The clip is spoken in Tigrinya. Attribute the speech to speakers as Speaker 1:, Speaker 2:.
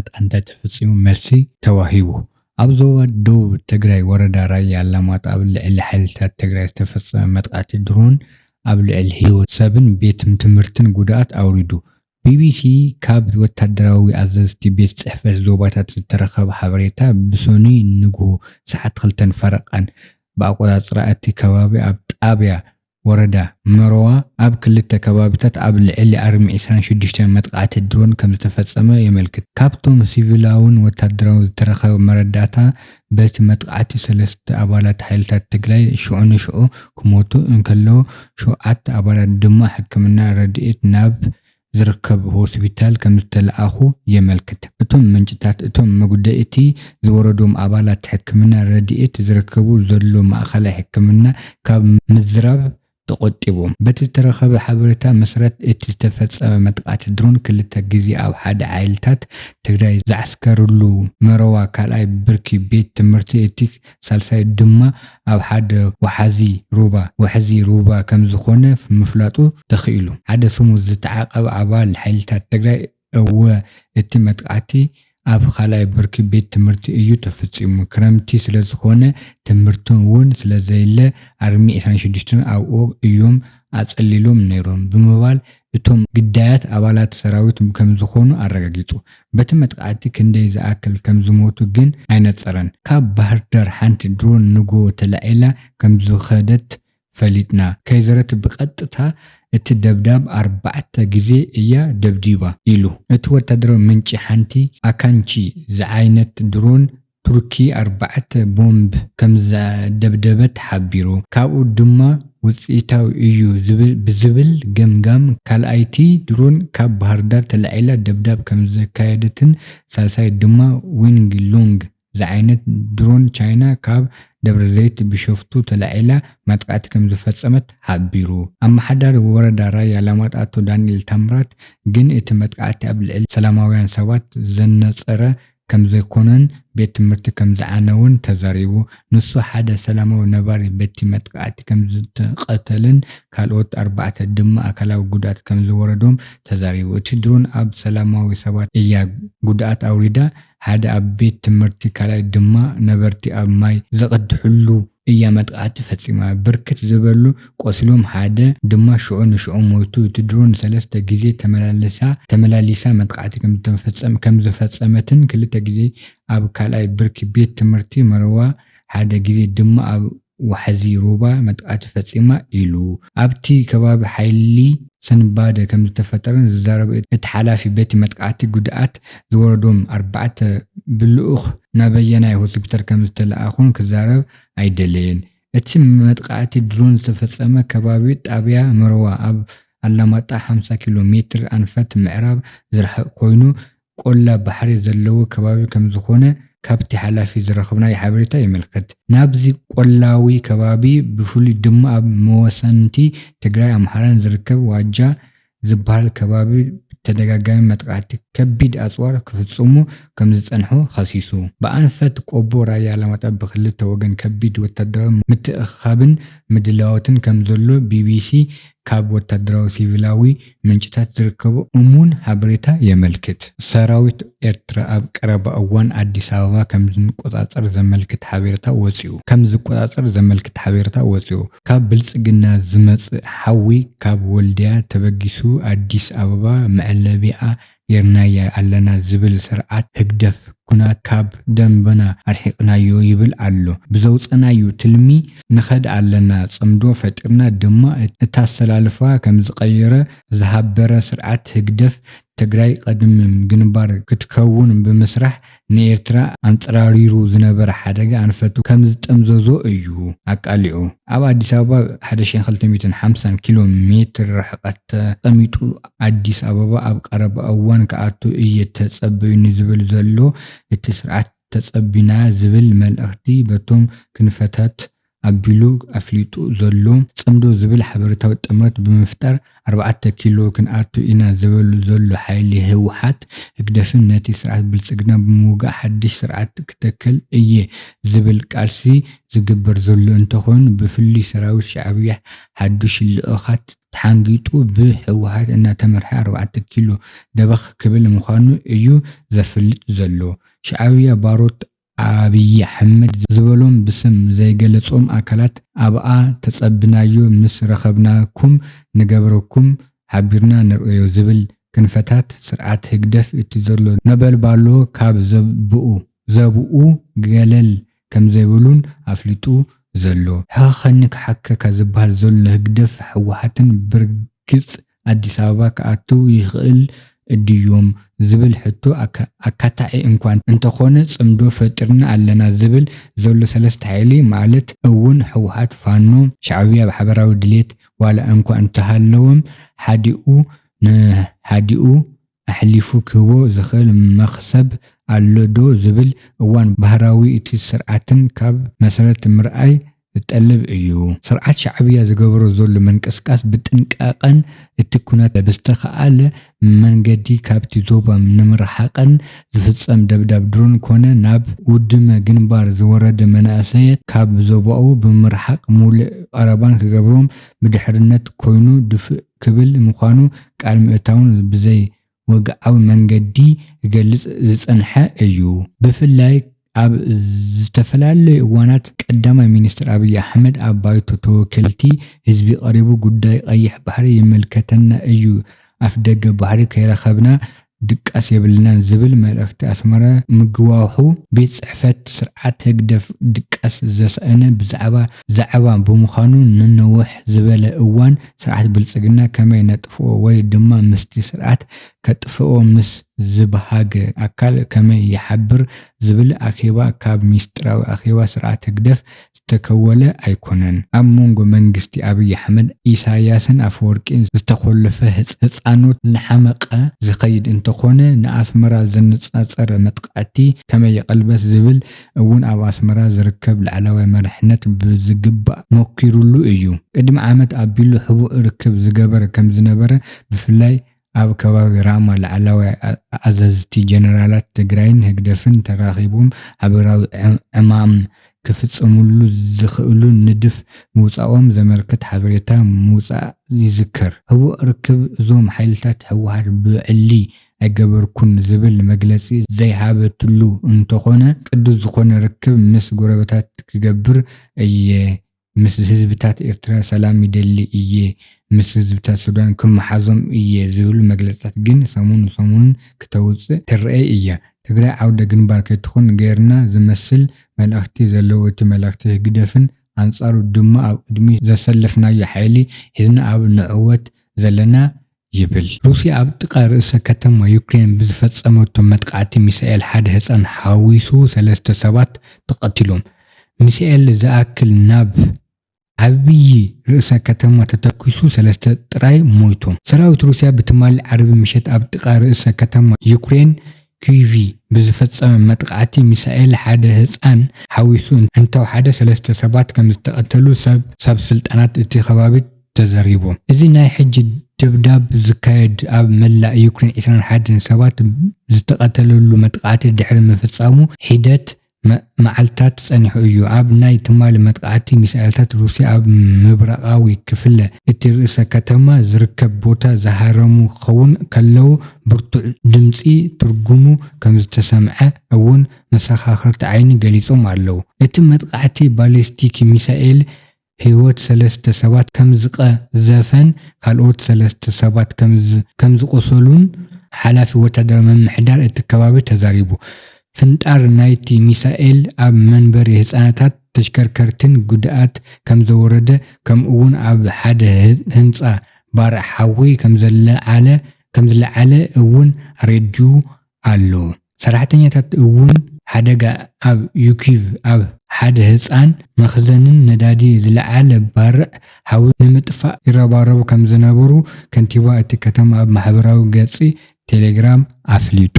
Speaker 1: መጣንታ ተፈጺሙ መልሲ ተዋሂቡ ኣብ ዞባ ደቡብ ትግራይ ወረዳ ራያ ኣላማጣ ኣብ ልዕሊ ሓይልታት ትግራይ ዝተፈጸመ መጥቃዕቲ ድሮን ኣብ ልዕሊ ህይወት ሰብን ቤት ትምህርትን ጉድኣት ኣውሪዱ ቢቢሲ ካብ ወታደራዊ ኣዘዝቲ ቤት ጽሕፈት ዞባታት ዝተረኸበ ሓበሬታ ብሶኒ ንግሆ ሰዓት 2 ፈረቓን ብኣቆጻጽራ እቲ ከባቢ ኣብ ጣብያ ወረዳ መሮዋ ኣብ ክልተ ከባቢታት ኣብ ልዕሊ 426 መጥቃዕቲ ድሮን ከም ዝተፈጸመ የመልክት። ካብቶም ሲቪላውን ወታደራዊ ዝተረኸበ መረዳእታ በቲ መጥቃዕቲ 3 ኣባላት ሓይልታት ትግራይ ሽዑ ክሞቱ እንከለዉ 7 ኣባላት ድማ ሕክምና ረድኤት ናብ ዝርከብ ሆስፒታል ከም ዝተለኣኹ የመልክት። እቶም ምንጭታት እቶም መጉደእቲ ዝወረዶም ኣባላት ሕክምና ረድኤት ዝርከቡ ዘሎ ማእኸላይ ሕክምና ካብ ምዝራብ ተቆጢቦም በቲ ዝተረኸበ ሓበሬታ መሰረት እቲ ዝተፈጸመ መጥቃዕቲ ድሮን ክልተ ግዜ ኣብ ሓደ ሓይልታት ትግራይ ዝዓስከርሉ መረዋ ካልኣይ ብርኪ ቤት ትምህርቲ እቲ ሳልሳይ ድማ ኣብ ሓደ ወሓዚ ሩባ ከም ዝኾነ ምፍላጡ ተኽኢሉ ሓደ ስሙ ዝተዓቀበ ኣባል ሓይልታት ትግራይ እወ እቲ መጥቃዕቲ ኣብ ካልኣይ ብርኪ ቤት ትምህርቲ እዩ ተፈጺሙ ክረምቲ ስለ ዝኾነ ትምህርቱን እውን ስለ ዘየለ ኣርሚ 26 ኣብኡ እዮም ኣጸሊሎም ነይሮም ብምባል እቶም ግዳያት ኣባላት ሰራዊት ከም ዝኾኑ ኣረጋጊጹ። በቲ መጥቃዕቲ ክንደይ ዝኣክል ከም ዝሞቱ ግን ኣይነጸረን። ካብ ባህር ዳር ሓንቲ ድሮን ንጎ ተላዒላ ከም ዝኸደት ፈሊጥና ከይዘረት ብቐጥታ እቲ ደብዳብ 4 ግዜ እያ ደብዲባ ኢሉ እቲ ወታደራዊ ምንጪ ሓንቲ ኣካንቺ ዝዓይነት ድሮን ቱርኪ 4 ቦምብ ከም ዘደብደበት ሓቢሩ ካብኡ ድማ ውጽኢታዊ እዩ ብዝብል ገምጋም ካልኣይቲ ድሮን ካብ ባህር ዳር ተላዒላ ደብዳብ ከም ዘካየደትን ሳልሳይ ድማ ዊንግ ሎንግ ዝዓይነት ድሮን ቻይና ካብ ደብረ ዘይት ቢሾፍቱ ተላዒላ መጥቃዕቲ ከም ዝፈጸመት ሓቢሩ። ኣመሓዳሪ ወረዳ ራያ ኣላማጣ ኣቶ ዳንኤል ታምራት ግን እቲ መጥቃዕቲ ኣብ ልዕሊ ሰላማውያን ሰባት ዘነጸረ ከም ዘይኮነን ቤት ትምህርቲ ከም ዝዓነውን ተዛሪቡ ንሱ ሓደ ሰላማዊ ነባሪ በቲ መጥቃዕቲ ከም ዝተቐተለን ካልኦት 4 ድማ ኣካላዊ ጉድኣት ከም ዝወረዶም ተዛሪቡ እቲ ድሮን ኣብ ሰላማዊ ሰባት እያ ጉድኣት ኣውሪዳ ሓደ ኣብ ቤት ትምህርቲ ካልኣይ ድማ ነበርቲ ኣብ ማይ ዘቐድሕሉ እያ መጥቃዕቲ ፈጺማ ብርክት ዝበሉ ቆስሎም ሓደ ድማ ሽዑ ሞቱ እቲ ድሮን 3 ግዜ ተመላሊሳ መጥቃዕቲ ከም ዝፈጸመትን 2 ግዜ ኣብ ካልኣይ ብርኪ ቤት ትምህርቲ መረዋ ሓደ ግዜ ድማ ኣብ ወሓዚ ሩባ መጥቃዕቲ ፈጺማ ኢሉ ኣብቲ ከባቢ ሓይሊ ሰንባደ ከም ዝተፈጠረን ዝዛረበ እቲ ሓላፊ በቲ መጥቃዕቲ ጉድኣት ዝወረዶም 4 ብልኡኽ ናበየናይ ሆስፒታል ከም ዝተለኣኹን ክዛረብ ኣይደለየን። እቲ መጥቃዕቲ ድሮን ዝተፈጸመ ከባቢ ጣብያ መረዋ ኣብ ኣላማጣ 50 ኪሎ ሜትር ኣንፈት ምዕራብ ዝርሕቕ ኮይኑ ቆላ ባሕሪ ዘለዎ ከባቢ ከም ዝኾነ ካብቲ ሓላፊ ዝረኸብናዮ ሓበሬታ ይምልከት። ናብዚ ቆላዊ ከባቢ ብፍሉይ ድማ ኣብ መወሰንቲ ትግራይ ኣምሓራን ዝርከብ ዋጃ ዝበሃል ከባቢ ተደጋጋሚ መጥቃዕቲ ከቢድ ኣጽዋር ክፍጽሙ ከም ዝጸንሑ ኸሲሱ ብኣንፈት ቆቦ ራያ ኣላማጣ ብክልተ ወገን ከቢድ ወታደራዊ ምትእኽኻብን ምድላዋትን ከም ዘሎ ቢቢሲ ካብ ወታደራዊ ሲቪላዊ ምንጭታት ዝርከቡ እሙን ሓበሬታ የመልክት። ሰራዊት ኤርትራ ኣብ ቀረባ እዋን ኣዲስ ኣበባ ከም ዝቆጻጸር ዘመልክት ሓበሬታ ወፂኡ ካብ ብልጽግና ዝመጽእ ሓዊ ካብ ወልድያ ተበጊሱ ኣዲስ ኣበባ መዕለቢኣ የርናያ ኣለና ዝብል ስርዓት ህግደፍ ኩናት ካብ ደንበና ኣርሒቕናዮ ይብል ኣሎ። ብዘውፀናዩ ትልሚ ንኸድ ኣለና ጽምዶ ፈጢርና ድማ እታሰላልፋ ከም ዝቀየረ ዝሃበረ ስርዓት ህግደፍ ትግራይ ቀድም ግንባር ክትከውን ብምስራሕ ንኤርትራ አንጽራሪሩ ዝነበረ ሓደጋ አንፈቱ ከም ዝጠምዘዞ እዩ ኣቃሊዑ። ኣብ አዲስ አበባ 1250 ኪሎ ሜትር ርሕቀት ተቀሚጡ አዲስ አበባ ኣብ ቀረባ እዋን ከኣቱ እየ ተጸበዩ ንዝብል ዘሎ እቲ ስርዓት ተጸቢና ዝብል መልእኽቲ በቶም ክንፈታት ኣቢሉ ኣፍሊጡ ዘሎ ጽምዶ ዝብል ሓበሬታዊ ጥምረት ብምፍጣር 4 ኪሎ ክንኣቱ ኢና ዝበሉ ዘሎ ሓይሊ ህወሓት ህግደፍን ነቲ ስርዓት ብልጽግና ብምውጋዕ ሓድሽ ስርዓት ክተክል እየ ዝብል ቃልሲ ዝግበር ዘሎ እንተኾይኑ ብፍሉይ ሰራዊት ሻዕብያ ሓዱሽ ልኡኻት ተሓንጊጡ ብህወሓት እናተመርሐ 4 ኪሎ ደበኽ ክብል ምዃኑ እዩ ዘፍልጥ ዘሎ። ሻዕብያ ባሮት ኣብይ ኣሕመድ ዝበሎም ብስም ዘይገለጾም ኣካላት ኣብኣ ተጸብናዮ ምስ ረኸብናኩም ንገብረኩም ሓቢርና ንርእዮ ዝብል ክንፈታት ስርዓት ህግደፍ እቲ ዘሎ ነበልባሎ ካብ ዘብኡ ገለል ከም ዘይብሉን ኣፍሊጡ ዘሎ ሕኸኒ ክሓከካ ዝበሃል ዘሎ ህግደፍ ህወሓትን ብርግጽ ኣዲስ ኣበባ ክኣትው ይኽእል ድዮም ዝብል ሕቶ ኣካታዒ እንኳን እንተኾነ ጽምዶ ፈጢርና ኣለና ዝብል ዘሎ ሰለስተ ሓይሊ ማለት እውን ህወሓት ፋኖ ሻዕብያ ብሓበራዊ ድሌት ዋላ እንኳ እንተሃለዎም ሓዲኡ ኣሕሊፉ ክህቦ ዝኽእል መኽሰብ ኣሎ ዶ ዝብል እዋን ባህራዊ እቲ ስርዓትን ካብ መሰረት ምርኣይ ዝጠልብ እዩ። ስርዓት ሻዕብያ ዝገብሮ ዘሎ መንቀስቃስ ብጥንቃቐን እቲ ኩነት ብዝተኸኣለ መንገዲ ካብቲ ዞባ ንምርሓቕን ዝፍጸም ደብዳብ ድሮን ኮነ ናብ ውድመ ግንባር ዝወረደ መናእሰያት ካብ ዞባኡ ብምርሓቕ ሙሉእ ቀረባን ክገብሮም ብድሕርነት ኮይኑ ድፍእ ክብል ምዃኑ ቃል ምእታውን ብዘይ ወግዓዊ መንገዲ ይገልጽ ዝጸንሐ እዩ። ብፍላይ ኣብ ዝተፈላለዩ እዋናት ቀዳማይ ሚኒስትር ኣብይ ኣሕመድ ኣብ ባይቶ ተወከልቲ ህዝቢ ቀሪቡ ጉዳይ ቀይሕ ባሕሪ ይምልከተና እዩ ኣፍ ደገ ባሕሪ ከይረኸብና ድቃስ የብልናን ዝብል መልእኽቲ ኣስመራ ምግዋሑ ቤት ጽሕፈት ስርዓት ህግደፍ ድቃስ ዘስአነ ብዛዕባ ብምዃኑ ንነውሕ ዝበለ እዋን ስርዓት ብልጽግና ከመይ ነጥፍኦ ወይ ድማ ምስቲ ስርዓት ከጥፍኦ ምስ ዝበሃገ ኣካል ከመይ ይሓብር ዝብል ኣኼባ ካብ ሚስጥራዊ ኣኼባ ስርዓት ህግደፍ ዝተከወለ ኣይኮነን። ኣብ መንጎ መንግስቲ ኣብይ ኣሕመድ ኢሳያስን ኣፈወርቂን ዝተኮለፈ ህፃኖት ንሓመቐ ዝኸይድ እንተኾነ ንኣስመራ ዘነጻጸረ መጥቃዕቲ ከመይ ይቀልበስ ዝብል እውን ኣብ ኣስመራ ዝርከብ ላዕለዋይ መሪሕነት ብዝግባእ ሞኪሩሉ እዩ። ቅድሚ ዓመት ኣቢሉ ሕቡእ ርክብ ዝገበረ ከም ዝነበረ ብፍላይ ኣብ ከባቢ ራማ ላዕለዋይ ኣዘዝቲ ጀነራላት ትግራይን ህግደፍን ተራኺቦም ሓበራዊ ዕማም ክፍጽሙሉ ዝኽእሉ ንድፍ ምውጻኦም ዘመልክት ሓበሬታ ምውጻእ ይዝከር። ሕቡእ ርክብ እዞም ሓይልታት ህወሓት ብዕሊ ኣይገበርኩን ዝብል መግለጺ ዘይሃበትሉ እንተኾነ ቅዱስ ዝኾነ ርክብ ምስ ጎረቤታት ክገብር እየ፣ ምስ ህዝብታት ኤርትራ ሰላም ይደሊ እየ፣ ምስ ህዝብታት ሱዳን ክመሓዞም እየ ዝብል መግለጽታት ግን ሰሙን ክተውፅእ ትርአ እያ። ትግራይ ዓውደ ግንባር ከይትኾን ገይርና ዝመስል መልእኽቲ ዘለዎ እቲ መልእኽቲ ህግደፍን ኣንጻሩ ድማ ኣብ ቅድሚ ዘሰለፍናዮ ሓይሊ ሒዝና ኣብ ንዕወት ዘለና ይብል። ሩስያ ኣብ ጥቃ ርእሰ ከተማ ዩክሬን ብዝፈጸመቶ መጥቃዕቲ ሚሳኤል ሓደ ህፃን ሓዊሱ 3 ሰባት ተቐቲሎም ሚሳኤል ዝኣክል ናብ ዓብይ ርእሰ ከተማ ተተኪሱ 3 ጥራይ ሞይቶም። ሰራዊት ሩስያ ብትማሊ ዓርቢ ምሸት ኣብ ጥቃ ርእሰ ከተማ ዩክሬን ኪየቭ ብዝፈጸመ መጥቃዕቲ ሚሳኤል ሓደ ህፃን ሓዊሱ እንተወሓደ 3 ሰባት ከም ዝተቐተሉ ሰብ ስልጣናት እቲ ከባቢ ተዘሪቦም። እዚ ናይ ሕጂ ድብዳብ ዝካየድ ኣብ መላእ ዩክሬን 21 ሰባት ዝተቐተለሉ መጥቃዕቲ ድሕሪ ምፍጻሙ ሂደት መዓልታት ጸኒሑ እዩ። ኣብ ናይ ትማሊ መጥቃዕቲ ሚሳኤልታት ሩስያ ኣብ ምብራቃዊ ክፍለ እቲ ርእሰ ከተማ ዝርከብ ቦታ ዝሃረሙ ክኸውን ከለው ብርቱዕ ድምፂ ትርጉሙ ከም ዝተሰምዐ እውን መሰኻኽርቲ ዓይኒ ገሊጾም ኣለው። እቲ መጥቃዕቲ ባሊስቲክ ሚሳኤል ህይወት 3 ሰባት ከም ዝቀዘፈን ካልኦት 3 ሰባት ከም ዝቆሰሉን ሓላፊ ወታደራዊ መምሕዳር እቲ ከባቢ ተዛሪቡ። ፍንጣር ናይቲ ሚሳኤል ኣብ መንበሪ ህፃናታት ተሽከርከርትን ጉድኣት ከም ዘወረደ ከምኡውን ኣብ ሓደ ህንፃ ባርዕ ሓዊ ከም ዝለዓለ እውን ሬድዩ ኣሎ። ሰራሕተኛታት እውን ሓደጋ ኣብ ዩኪቭ ኣብ ሓደ ህፃን መኽዘንን ነዳዲ ዝለዓለ ባርዕ ሓዊ ንምጥፋእ ይረባረቡ ከም ዝነበሩ ከንቲባ እቲ ከተማ ኣብ ማሕበራዊ ገጽ ቴሌግራም ኣፍሊጡ።